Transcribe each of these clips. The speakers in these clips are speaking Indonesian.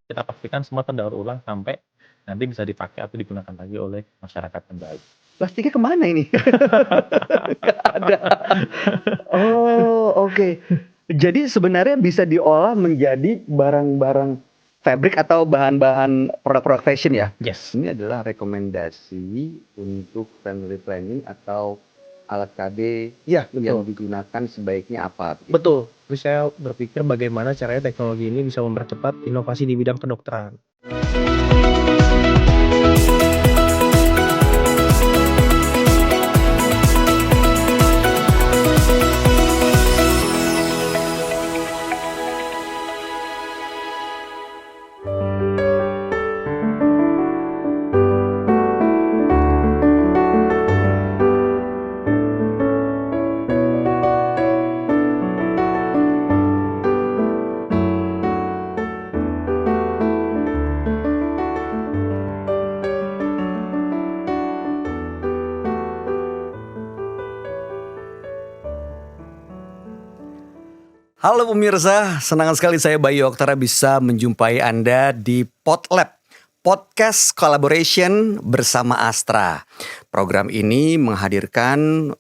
kita pastikan semua terdaur ulang sampai nanti bisa dipakai atau digunakan lagi oleh masyarakat kembali. Plastiknya kemana ini? Nggak ada. Oh, oke. Jadi sebenarnya bisa diolah menjadi barang-barang fabric atau bahan-bahan produk-produk fashion ya? Yes. Ini adalah rekomendasi untuk family planning atau alat KB Iya, yang betul. digunakan sebaiknya apa? Betul. Terus saya berpikir bagaimana caranya teknologi ini bisa mempercepat inovasi di bidang kedokteran. Halo pemirsa, senang sekali saya Bayu Oktara bisa menjumpai Anda di Podlab, podcast collaboration bersama Astra. Program ini menghadirkan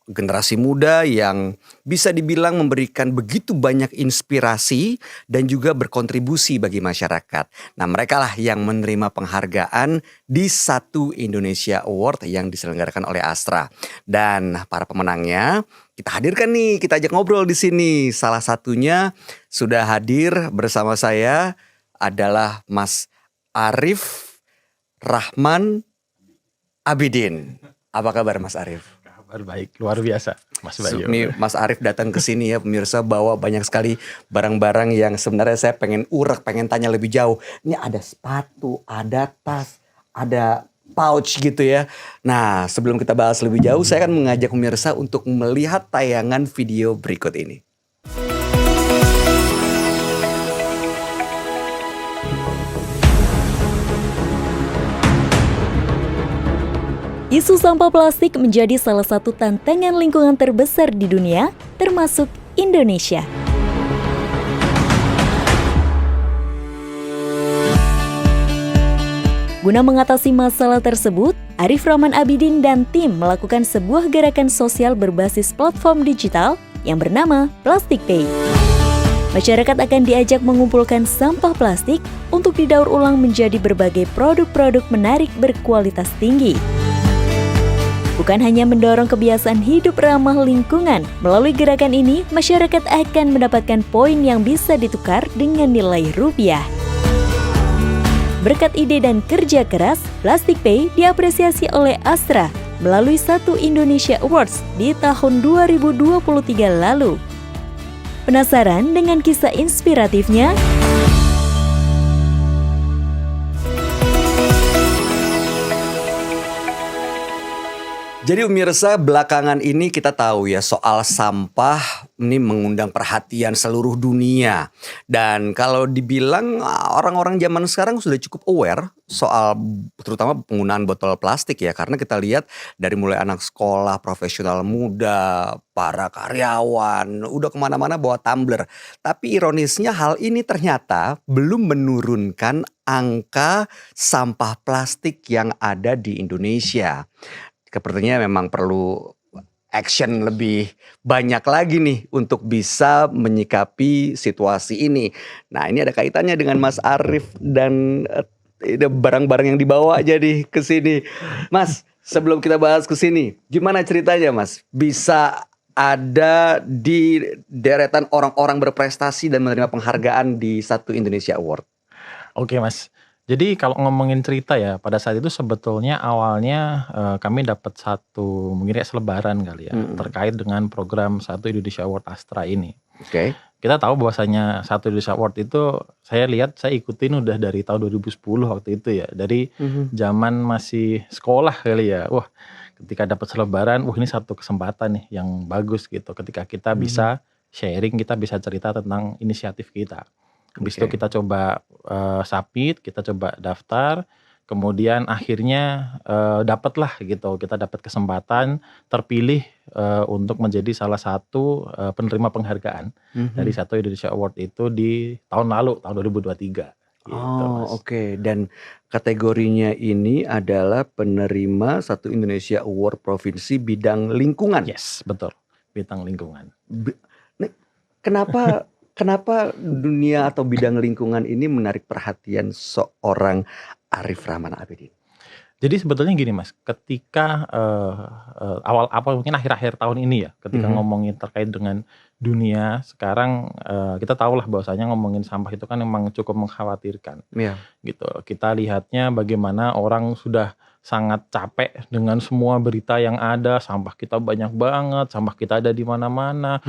generasi muda yang bisa dibilang memberikan begitu banyak inspirasi dan juga berkontribusi bagi masyarakat. Nah, mereka lah yang menerima penghargaan di Satu Indonesia Award yang diselenggarakan oleh Astra. Dan para pemenangnya kita hadirkan nih, kita ajak ngobrol di sini. Salah satunya sudah hadir bersama saya adalah Mas Arif Rahman Abidin. Apa kabar Mas Arif? Kabar baik, luar biasa Mas Bayu. Nih Mas Arif datang ke sini ya pemirsa, bawa banyak sekali barang-barang yang sebenarnya saya pengen urak, pengen tanya lebih jauh. Ini ada sepatu, ada tas, ada pouch gitu ya. Nah, sebelum kita bahas lebih jauh, saya akan mengajak pemirsa untuk melihat tayangan video berikut ini. Isu sampah plastik menjadi salah satu tantangan lingkungan terbesar di dunia, termasuk Indonesia. Guna mengatasi masalah tersebut, Arif Rahman Abidin dan tim melakukan sebuah gerakan sosial berbasis platform digital yang bernama Plastic Pay. Masyarakat akan diajak mengumpulkan sampah plastik untuk didaur ulang menjadi berbagai produk-produk menarik berkualitas tinggi. Bukan hanya mendorong kebiasaan hidup ramah lingkungan, melalui gerakan ini, masyarakat akan mendapatkan poin yang bisa ditukar dengan nilai rupiah. Berkat ide dan kerja keras, Plastic Pay diapresiasi oleh Astra melalui Satu Indonesia Awards di tahun 2023 lalu. Penasaran dengan kisah inspiratifnya? Jadi pemirsa, belakangan ini kita tahu ya soal sampah ini mengundang perhatian seluruh dunia. Dan kalau dibilang orang-orang zaman sekarang sudah cukup aware soal terutama penggunaan botol plastik ya. Karena kita lihat dari mulai anak sekolah, profesional muda, para karyawan, udah kemana-mana bawa tumbler. Tapi ironisnya hal ini ternyata belum menurunkan angka sampah plastik yang ada di Indonesia. Sepertinya memang perlu action lebih banyak lagi nih untuk bisa menyikapi situasi ini. Nah, ini ada kaitannya dengan Mas Arif dan barang-barang yang dibawa jadi ke sini. Mas, sebelum kita bahas ke sini, gimana ceritanya Mas bisa ada di deretan orang-orang berprestasi dan menerima penghargaan di Satu Indonesia Award? Oke Mas, jadi kalau ngomongin cerita ya, pada saat itu sebetulnya awalnya kami dapat satu mungkin kayak selebaran kali ya, terkait dengan program Satu Indonesia Award Astra ini. Oke. Kita tahu bahwasanya Satu Indonesia Award itu saya lihat saya ikutin udah dari tahun 2010 waktu itu ya, dari zaman masih sekolah kali ya. Wah, ketika dapat selebaran, wah ini satu kesempatan nih yang bagus gitu. Ketika kita bisa sharing, kita bisa cerita tentang inisiatif kita. Habis itu kita coba submit, kita coba daftar, kemudian akhirnya dapatlah gitu, kita dapat kesempatan terpilih untuk menjadi salah satu penerima penghargaan dari Satu Indonesia Award itu di tahun lalu, tahun 2023. gitu Mas. Oke. Dan kategorinya ini adalah penerima satu Indonesia Award Provinsi bidang lingkungan. Yes, betul. Bidang lingkungan. Nih, kenapa dunia atau bidang lingkungan ini menarik perhatian seorang Arif Rahman Abidin? Jadi sebetulnya gini Mas, ketika mungkin akhir-akhir tahun ini ya, ketika ngomongin terkait dengan dunia sekarang, kita tahulah bahwasanya ngomongin sampah itu kan memang cukup mengkhawatirkan. Iya. Gitu. Kita lihatnya bagaimana orang sudah sangat capek dengan semua berita yang ada, sampah kita banyak banget, sampah kita ada di mana-mana.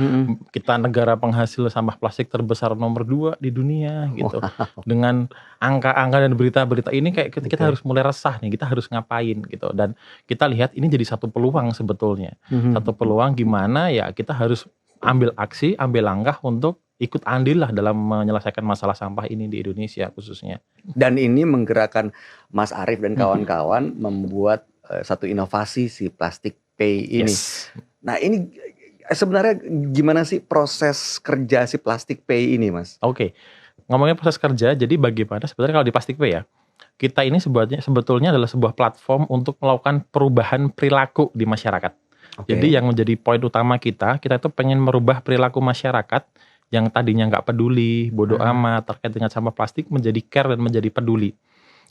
Kita negara penghasil sampah plastik terbesar nomor 2 di dunia gitu. Dengan angka-angka dan berita-berita ini kayak kita harus mulai resah nih, kita harus ngapain gitu. Dan kita lihat ini jadi satu peluang sebetulnya. Satu peluang gimana ya kita harus ambil aksi, ambil langkah untuk ikut andil lah dalam menyelesaikan masalah sampah ini di Indonesia khususnya. Dan ini menggerakkan Mas Arif dan kawan-kawan membuat satu inovasi si Plastic Pay ini. Yes. Nah ini sebenarnya gimana sih proses kerja si Plastic Pay ini Mas? Oke. Ngomongin proses kerja, jadi bagaimana sebenarnya kalau di Plastic Pay ya, kita ini sebetulnya adalah sebuah platform untuk melakukan perubahan perilaku di masyarakat. Jadi yang menjadi poin utama kita itu pengen merubah perilaku masyarakat yang tadinya nggak peduli, bodoh amat terkait dengan sampah plastik menjadi care dan menjadi peduli.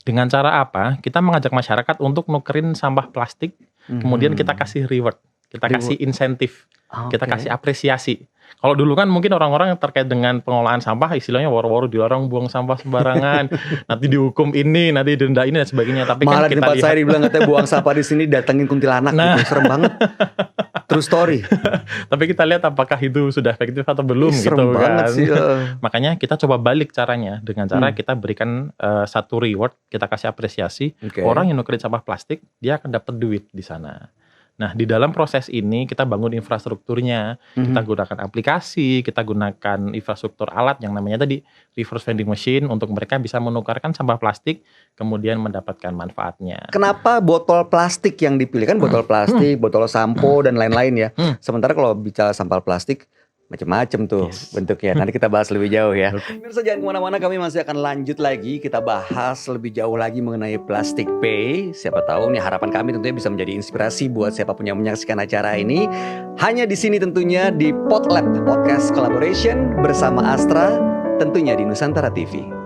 Dengan cara apa? Kita mengajak masyarakat untuk nukerin sampah plastik, kemudian kita kasih reward, kita kasih insentif, kita kasih apresiasi. Kalau dulu kan mungkin orang-orang yang terkait dengan pengelolaan sampah istilahnya woro-woro dilarang buang sampah sembarangan, nanti dihukum ini, nanti denda ini dan sebagainya. Tapi malah kan di kita tempat lihat, saya dibilang katanya buang sampah di sini datengin kuntilanak gitu, serem banget. True story. Tapi kita lihat apakah itu sudah efektif atau belum Serem gitu banget kan. sih. Makanya kita coba balik caranya dengan cara kita berikan satu reward, kita kasih apresiasi. Orang yang nukerin sampah plastik dia akan dapat duit di sana. Nah, di dalam proses ini kita bangun infrastrukturnya, kita gunakan aplikasi, kita gunakan infrastruktur alat yang namanya tadi reverse vending machine untuk mereka bisa menukarkan sampah plastik kemudian mendapatkan manfaatnya. Kenapa botol plastik yang dipilih? Kan botol plastik, botol sampo dan lain-lain ya. Sementara kalau bicara sampah plastik macam-macam tuh bentuknya. Nanti kita bahas lebih jauh ya. Pemirsa jangan kemana-mana, kami masih akan lanjut lagi. Kita bahas lebih jauh lagi mengenai Plastic Pay. Siapa tahu nih harapan kami tentunya bisa menjadi inspirasi buat siapapun yang menyaksikan acara ini. Hanya di sini tentunya di Podlab Podcast Collaboration bersama Astra, tentunya di Nusantara TV.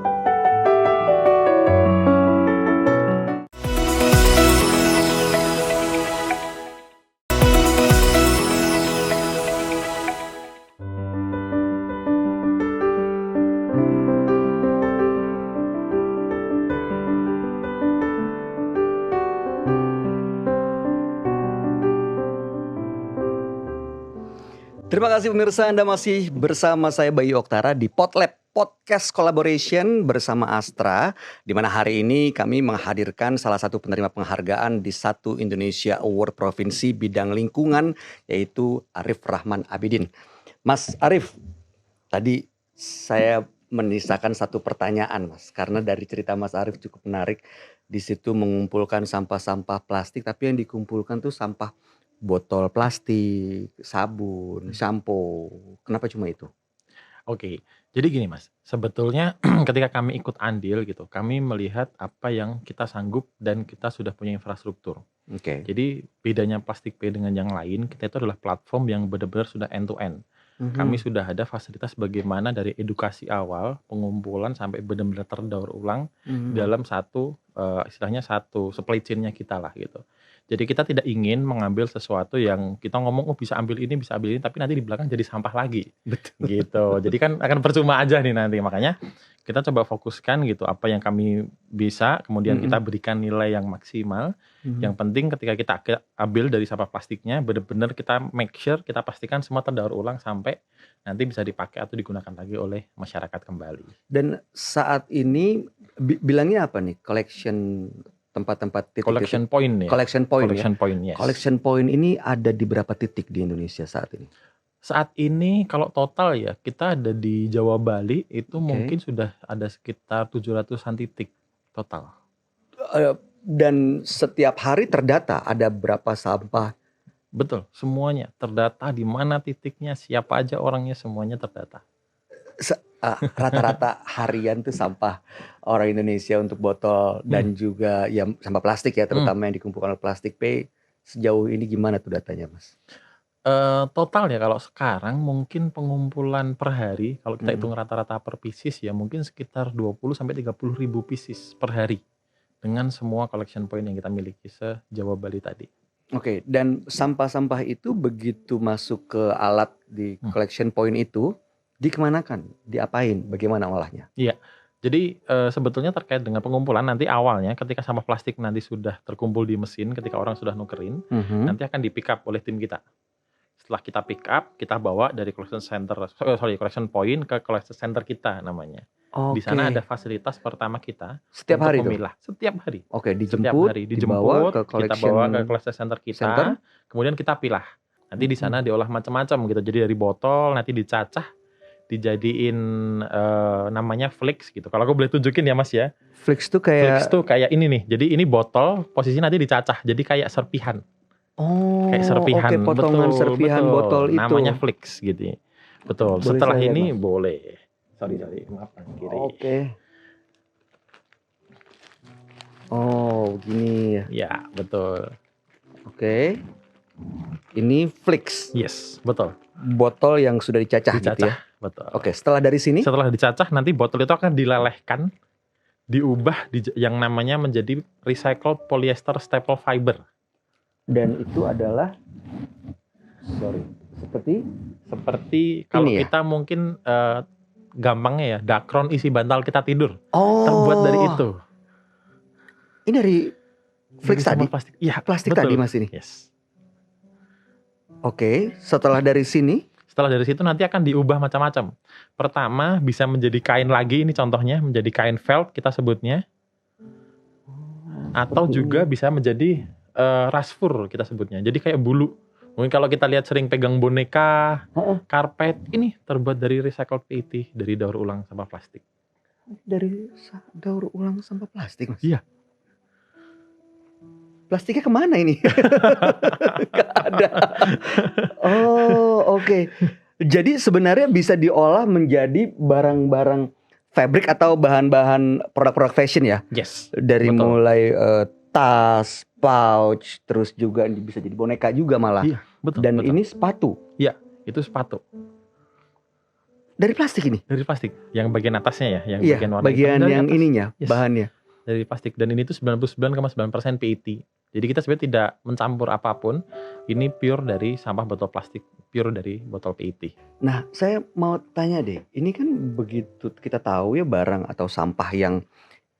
Terima kasih pemirsa, Anda masih bersama saya Bayu Oktara di Podlab Podcast Collaboration bersama Astra, di mana hari ini kami menghadirkan salah satu penerima penghargaan di satu Indonesia Award Provinsi bidang lingkungan, yaitu Arif Rahman Abidin. Mas Arif, tadi saya menyisakan satu pertanyaan Mas, karena dari cerita Mas Arif cukup menarik. Di situ mengumpulkan sampah-sampah plastik, tapi yang dikumpulkan tuh sampah botol plastik, sabun, sampo. Kenapa cuma itu? Oke, jadi gini Mas, sebetulnya ketika kami ikut andil gitu, kami melihat apa yang kita sanggup dan kita sudah punya infrastruktur. Jadi bedanya Plastic Pay dengan yang lain, kita itu adalah platform yang benar-benar sudah end to end. Kami sudah ada fasilitas bagaimana dari edukasi awal, pengumpulan sampai benar-benar terdaur ulang dalam satu istilahnya satu supply chain-nya kita lah gitu. Jadi kita tidak ingin mengambil sesuatu yang kita ngomong bisa ambil ini, tapi nanti di belakang jadi sampah lagi. Betul. Gitu. Jadi kan akan percuma aja nih nanti. Makanya kita coba fokuskan gitu apa yang kami bisa, kemudian kita berikan nilai yang maksimal. Yang penting ketika kita ambil dari sampah plastiknya, benar-benar kita make sure, kita pastikan semua terdaur ulang sampai nanti bisa dipakai atau digunakan lagi oleh masyarakat kembali. Dan saat ini bilangnya apa nih? Tempat-tempat titik collection point ya. Collection point. Yes. Collection point ini ada di berapa titik di Indonesia saat ini? Saat ini kalau total ya kita ada di Jawa Bali itu mungkin sudah ada sekitar 700-an titik total. Dan setiap hari terdata ada berapa sampah? Betul, semuanya terdata di mana titiknya, siapa aja orangnya, semuanya terdata. rata-rata harian tuh sampah orang Indonesia untuk botol dan juga ya sampah plastik ya, terutama yang dikumpulkan oleh Plastic Pay, sejauh ini gimana tuh datanya, Mas? Total ya kalau sekarang mungkin pengumpulan per hari kalau kita hitung rata-rata per pieces ya mungkin sekitar 20 sampai 30 ribu pieces per hari dengan semua collection point yang kita miliki se-Jawa Bali tadi. Oke, dan sampah-sampah itu begitu masuk ke alat di collection point itu dikemanakan? Diapain? Bagaimana olahnya? Iya. Jadi sebetulnya terkait dengan pengumpulan nanti awalnya ketika sampah plastik nanti sudah terkumpul di mesin ketika orang sudah nukerin nanti akan di pick up oleh tim kita. Setelah kita pick up, kita bawa dari collection point ke collection center kita namanya. Di sana ada fasilitas pertama kita Setiap untuk hari tuh? memilah. Setiap hari. Oke, Setiap dijemput, hari dibawa ke kita bawa ke collection center kita, center. kemudian kita pilah. Nanti di sana diolah macam-macam gitu. Jadi dari botol nanti dicacah, dijadiin namanya flakes gitu. Kalau aku boleh tunjukin ya Mas ya. Flakes tuh Flakes kayak tuh kayak ini nih. Jadi ini botol, posisi nanti dicacah. Jadi kayak serpihan. Kayak serpihan, oke, potongan betul, serpihan betul. botol itu. Namanya flakes gitu. Betul. Boleh Setelah saya, ini Mas? boleh. Sorry, maaf kanan kiri. Oke. Oh, gini ya. Ya, betul. Oke. Ini flakes, Yes, betul. botol yang sudah dicacah gitu Dicacah, ya. betul. Oke, setelah dari sini Setelah dicacah nanti botol itu akan dilelehkan, diubah yang namanya menjadi recycled polyester staple fiber. dan itu adalah Seperti kalau Ini ya? kita mungkin gampangnya ya, dakron isi bantal kita tidur. oh, Terbuat dari itu. Ini dari flakes Dari sampah tadi. plastik. Iya, Plastik betul. tadi Mas ini. Yes. Oke, setelah dari sini Setelah dari situ nanti akan diubah macam-macam. Pertama bisa menjadi kain lagi, ini contohnya menjadi kain felt kita sebutnya. Atau juga bisa menjadi rasfur kita sebutnya. Jadi kayak bulu. Mungkin kalau kita lihat sering pegang boneka, karpet, ini terbuat dari recycled PET, dari daur ulang sampah plastik. dari daur ulang sampah plastik, Mas. Iya. Plastiknya kemana ini? Gak ada. Oh, oke. Jadi sebenarnya bisa diolah menjadi barang-barang fabric atau bahan-bahan produk-produk fashion ya. Yes. Dari Betul. mulai tas, pouch, terus juga bisa jadi boneka juga malah. Iya, betul. Dan betul. ini sepatu Itu sepatu dari plastik ini. dari plastik. Yang bagian atasnya ya, yang Iya, bagian warna bagian hitam dari yang atas. ininya, Yes. bahannya. Dari plastik, dan ini tuh 99,9% PET. Jadi kita sebenarnya tidak mencampur apapun. Ini pure dari sampah botol plastik, pure dari botol PET. Nah, saya mau tanya deh, ini kan begitu kita tahu ya barang atau sampah yang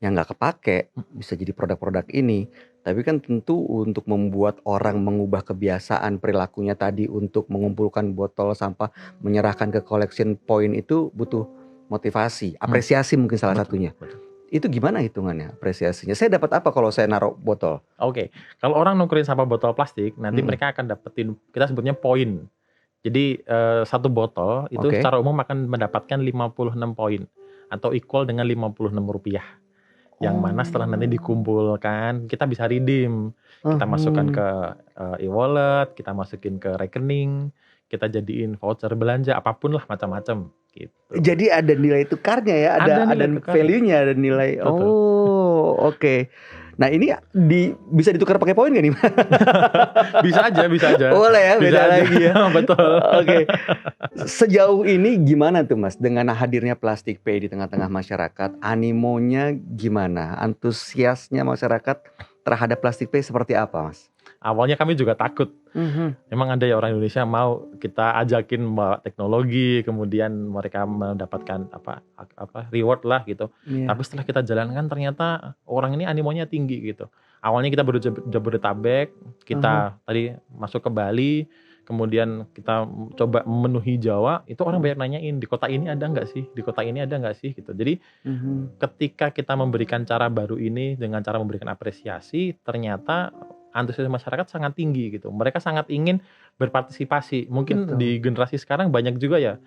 nggak kepake bisa jadi produk-produk ini. Tapi kan tentu untuk membuat orang mengubah kebiasaan perilakunya tadi untuk mengumpulkan botol sampah, menyerahkan ke collection point itu butuh motivasi, apresiasi mungkin salah satunya. Betul. Itu gimana hitungannya apresiasinya? Saya dapat apa kalau saya naruh botol? Oke, kalau orang nukerin sampah botol plastik, nanti mereka akan dapetin, kita sebutnya poin. Jadi satu botol itu Oke. secara umum akan mendapatkan 56 poin atau equal dengan Rp56. Yang mana setelah nanti dikumpulkan, kita bisa redeem. Kita masukkan ke e-wallet, kita masukin ke rekening, kita jadiin voucher belanja, apapun lah macam-macam gitu. Jadi ada nilai tukarnya ya, ada nilai tukarnya. value-nya, ada nilai. Betul. Oh, oke. Nah ini bisa ditukar pakai poin gak nih? Bisa aja. Boleh ya, Bisa beda aja. lagi ya. Betul. Oke. Sejauh ini gimana tuh Mas dengan hadirnya Plastic Pay di tengah-tengah masyarakat? Animonya gimana? Antusiasnya masyarakat terhadap Plastic Pay seperti apa, Mas? Awalnya kami juga takut. Memang ada ya orang Indonesia mau kita ajakin bawa teknologi, kemudian mereka mendapatkan apa reward lah gitu. Iya. Tapi setelah kita jalankan ternyata orang ini animonya tinggi gitu. Awalnya kita baru Jabodetabek, kita tadi masuk ke Bali, kemudian kita coba memenuhi Jawa, itu orang banyak nanyain di kota ini ada nggak sih, di kota ini ada nggak sih gitu. Jadi ketika kita memberikan cara baru ini dengan cara memberikan apresiasi, ternyata antusias masyarakat sangat tinggi gitu. Mereka sangat ingin berpartisipasi. Mungkin Betul. di generasi sekarang banyak juga ya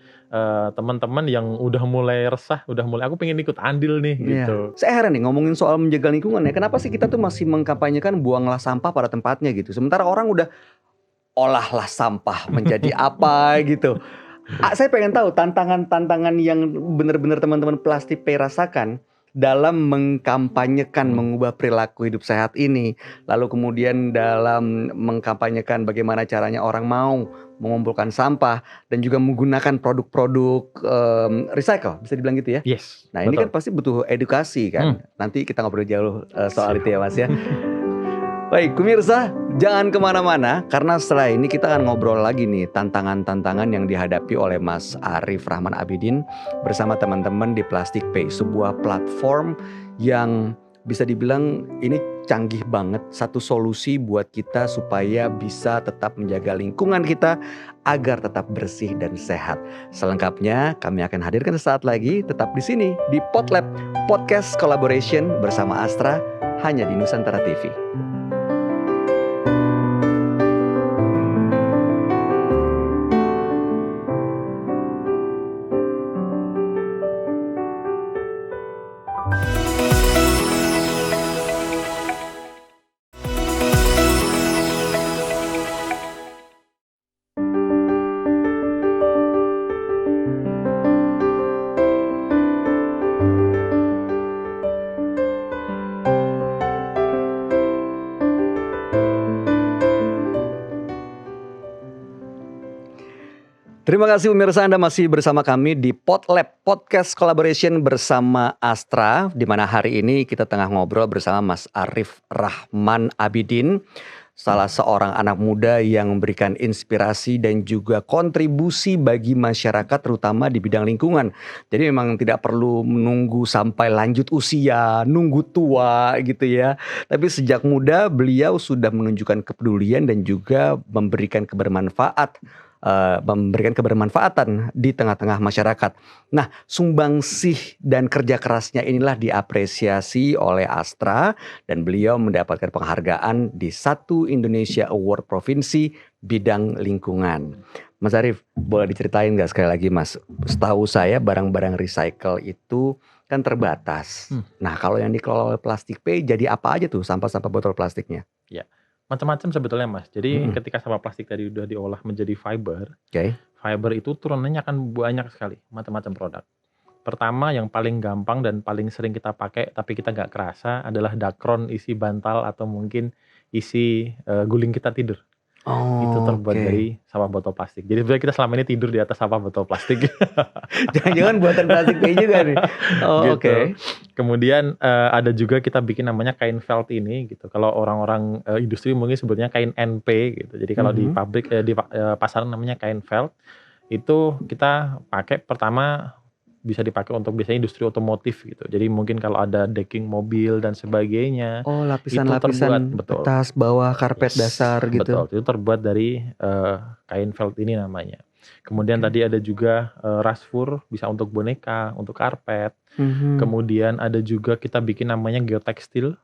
teman-teman yang udah mulai resah, aku pengen ikut andil nih gitu. Saya heran nih ngomongin soal menjaga lingkungan ya. Kenapa sih kita tuh masih mengkampanyekan buanglah sampah pada tempatnya gitu. Sementara orang udah olahlah sampah menjadi apa gitu. Saya pengen tahu tantangan-tantangan yang benar-benar teman-teman Plastik Pay rasakan dalam mengkampanyekan mengubah perilaku hidup sehat ini, lalu kemudian dalam mengkampanyekan bagaimana caranya orang mau mengumpulkan sampah dan juga menggunakan produk-produk recycle, bisa dibilang gitu ya. Yes. Nah, ini kan pasti butuh edukasi kan. Nanti kita ngobrol jauh soal itu ya Mas ya. Baik, pemirsa, jangan kemana-mana karena setelah ini kita akan ngobrol lagi nih tantangan-tantangan yang dihadapi oleh Mas Arif Rahman Abidin bersama teman-teman di Plastik Pay, sebuah platform yang bisa dibilang ini canggih banget, satu solusi buat kita supaya bisa tetap menjaga lingkungan kita agar tetap bersih dan sehat. Selengkapnya kami akan hadirkan sesaat lagi, tetap di sini di Podlab Podcast Collaboration bersama Astra hanya di Nusantara TV. Terima kasih pemirsa, Anda masih bersama kami di Podlab Podcast Collaboration bersama Astra, di mana hari ini kita tengah ngobrol bersama Mas Arif Rahman Abidin, salah seorang anak muda yang memberikan inspirasi dan juga kontribusi bagi masyarakat terutama di bidang lingkungan. Jadi memang tidak perlu menunggu sampai lanjut usia, nunggu tua gitu ya. Tapi sejak muda beliau sudah menunjukkan kepedulian dan juga memberikan kebermanfaatan di tengah-tengah masyarakat. Nah, sumbangsih dan kerja kerasnya inilah diapresiasi oleh Astra dan beliau mendapatkan penghargaan di 1 Indonesia Award Provinsi bidang lingkungan. Mas Arif, boleh diceritain nggak sekali lagi Mas? Setahu saya barang-barang recycle itu kan terbatas. Nah, kalau yang dikelola oleh Plastik Pay jadi apa aja tuh sampah-sampah botol plastiknya? Ya. Macam-macam sebetulnya Mas. Jadi ketika sampah plastik tadi udah diolah menjadi fiber, fiber itu turunannya akan banyak sekali, macam-macam produk. Pertama yang paling gampang dan paling sering kita pakai tapi kita nggak kerasa adalah dakron isi bantal atau mungkin isi guling kita tidur. Itu terbuat dari sampah botol plastik. Jadi sebenarnya kita selama ini tidur di atas sampah botol plastik. Jangan-jangan buatan Plastik Pay juga nih. Gitu. Kemudian ada juga kita bikin namanya kain felt ini gitu. Kalau orang-orang industri mungkin sebutnya kain NP gitu. Jadi kalau di pabrik di pasaran namanya kain felt. Itu kita pakai pertama bisa dipakai untuk biasanya industri otomotif gitu. Jadi mungkin kalau ada decking mobil dan sebagainya. Oh, lapisan-lapisan atas bawah karpet dasar gitu. Betul, itu terbuat dari kain felt ini namanya. Kemudian tadi ada juga rasfur, bisa untuk boneka, untuk karpet. Kemudian ada juga kita bikin namanya geotekstil.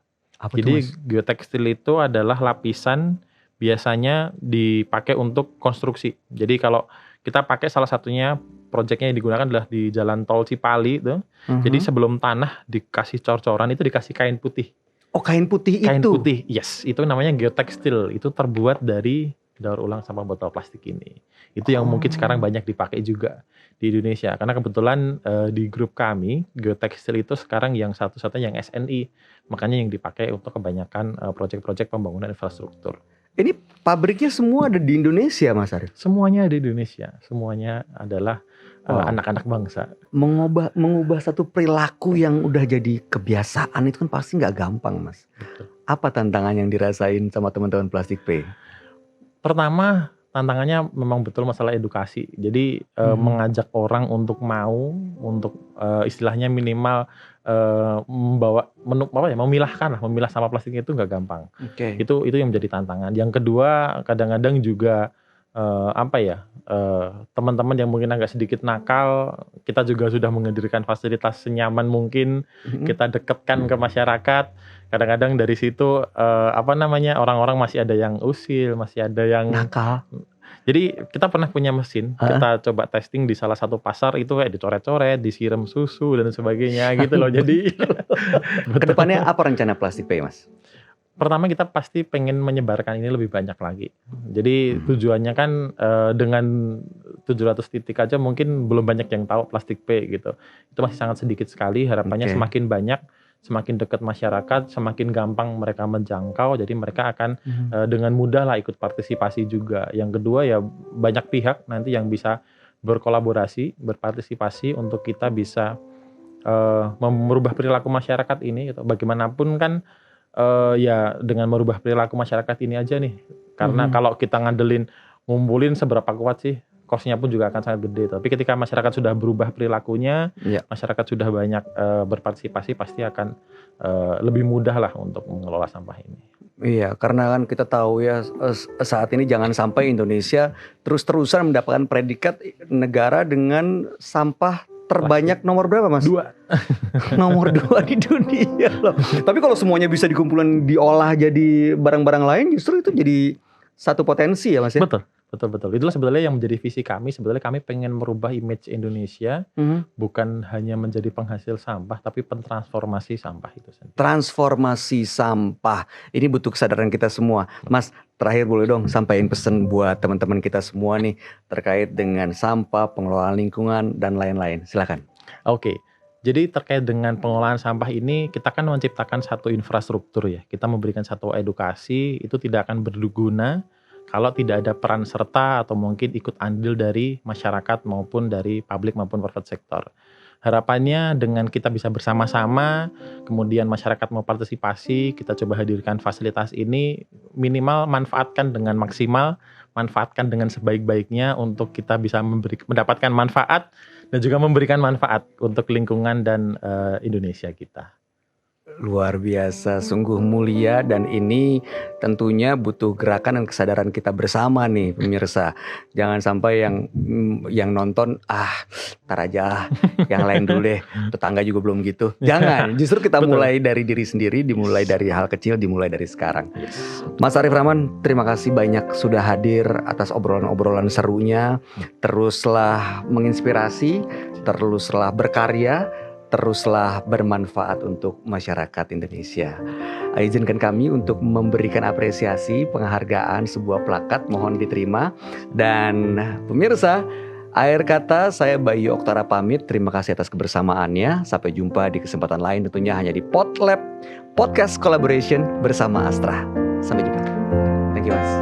Jadi geotekstil itu adalah lapisan biasanya dipakai untuk konstruksi. Jadi kalau kita pakai salah satunya proyeknya yang digunakan adalah di Jalan Tol Cipali itu. Jadi sebelum tanah dikasih cor-coran itu dikasih kain putih. Oh, kain putih itu? Kain putih, yes. Itu namanya geotekstil. Itu terbuat dari daur ulang sampah botol plastik ini. Itu yang mungkin sekarang banyak dipakai juga di Indonesia. Karena kebetulan di grup kami, geotekstil itu sekarang yang satu-satunya yang SNI. Makanya yang dipakai untuk kebanyakan proyek-proyek pembangunan infrastruktur. Ini pabriknya semua ada di Indonesia, Mas Arif? Semuanya ada di Indonesia. Semuanya adalah anak-anak bangsa. Mengubah satu perilaku yang udah jadi kebiasaan itu kan pasti nggak gampang, Mas. Betul. Apa tantangan yang dirasain sama teman-teman Plastik Pay? Pertama, tantangannya memang betul masalah edukasi. Jadi mengajak orang untuk mau, untuk istilahnya minimal memilah sampah plastik itu nggak gampang. Itu yang menjadi tantangan. Yang kedua, kadang-kadang juga teman-teman yang mungkin agak sedikit nakal, kita juga sudah menghadirkan fasilitas senyaman mungkin, kita dekatkan ke masyarakat. Kadang-kadang dari situ orang-orang masih ada yang usil, masih ada yang nakal. Jadi kita pernah punya mesin, kita coba testing di salah satu pasar itu kayak dicoret-coret, disiram susu dan sebagainya gitu loh. Jadi kedepannya apa rencana Plastik Pay, Mas? pertama kita pasti pengen menyebarkan ini lebih banyak lagi. Jadi tujuannya kan dengan 700 titik aja mungkin belum banyak yang tahu Plastik Pay gitu. Itu masih sangat sedikit sekali. Harapannya semakin banyak, semakin dekat masyarakat, semakin gampang mereka menjangkau. Jadi mereka akan dengan mudah lah ikut partisipasi juga. Yang kedua ya banyak pihak nanti yang bisa berkolaborasi, berpartisipasi untuk kita bisa merubah perilaku masyarakat ini gitu. Bagaimanapun kan ya dengan merubah perilaku masyarakat ini aja nih. Karena kalau kita ngandelin ngumpulin seberapa kuat sih, cost-nya pun juga akan sangat gede. Tapi ketika masyarakat sudah berubah perilakunya, masyarakat sudah banyak berpartisipasi, pasti akan lebih mudah lah untuk mengelola sampah ini. Iya, karena kan kita tahu ya saat ini jangan sampai Indonesia terus-terusan mendapatkan predikat negara dengan sampah terbanyak nomor berapa Mas? 2. Nomor 2 di dunia loh. Tapi kalau semuanya bisa dikumpulkan diolah jadi barang-barang lain, justru itu jadi satu potensi ya Mas ya? Betul. Itulah sebenarnya yang menjadi visi kami. Sebenarnya kami pengen merubah image Indonesia, bukan hanya menjadi penghasil sampah, tapi pentransformasi sampah itu sendiri. Transformasi sampah, ini butuh kesadaran kita semua. Mas, terakhir boleh dong sampaikan pesan buat teman-teman kita semua nih terkait dengan sampah, pengelolaan lingkungan dan lain-lain. Silakan. Oke. Jadi terkait dengan pengelolaan sampah ini, kita kan menciptakan satu infrastruktur ya. Kita memberikan satu edukasi, itu tidak akan berguna kalau tidak ada peran serta atau mungkin ikut andil dari masyarakat maupun dari publik maupun private sector. Harapannya dengan kita bisa bersama-sama, kemudian masyarakat mau partisipasi, kita coba hadirkan fasilitas ini, minimal manfaatkan dengan maksimal, manfaatkan dengan sebaik-baiknya untuk kita bisa mendapatkan manfaat dan juga memberikan manfaat untuk lingkungan dan Indonesia kita. Luar biasa, sungguh mulia, dan ini tentunya butuh gerakan dan kesadaran kita bersama nih pemirsa. Jangan sampai yang nonton tar aja yang lain dulu deh, tetangga juga belum gitu. Jangan, justru kita mulai dari diri sendiri, dimulai dari hal kecil, dimulai dari sekarang. Mas Arif Rahman, terima kasih banyak sudah hadir atas obrolan-obrolan serunya. Teruslah menginspirasi, teruslah berkarya, teruslah bermanfaat untuk masyarakat Indonesia. Izinkan kami untuk memberikan apresiasi penghargaan sebuah plakat, mohon diterima. Dan pemirsa, akhir kata saya Bayu Oktara pamit. Terima kasih atas kebersamaannya. Sampai jumpa di kesempatan lain tentunya hanya di Podlab Podcast Collaboration bersama Astra. Sampai jumpa. Thank you Mas.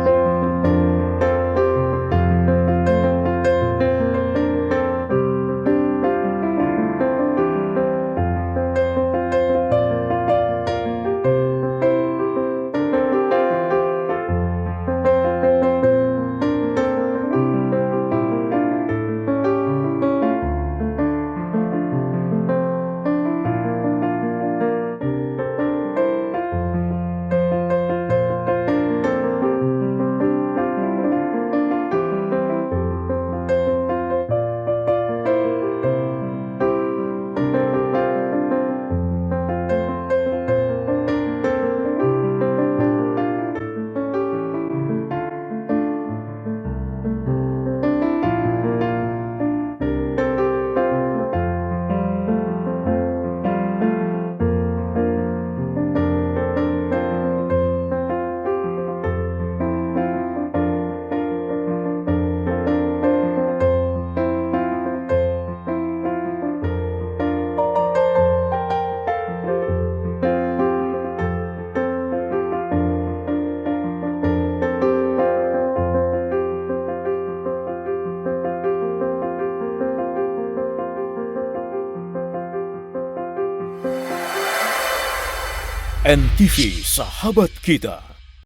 NTV Sahabat Kita.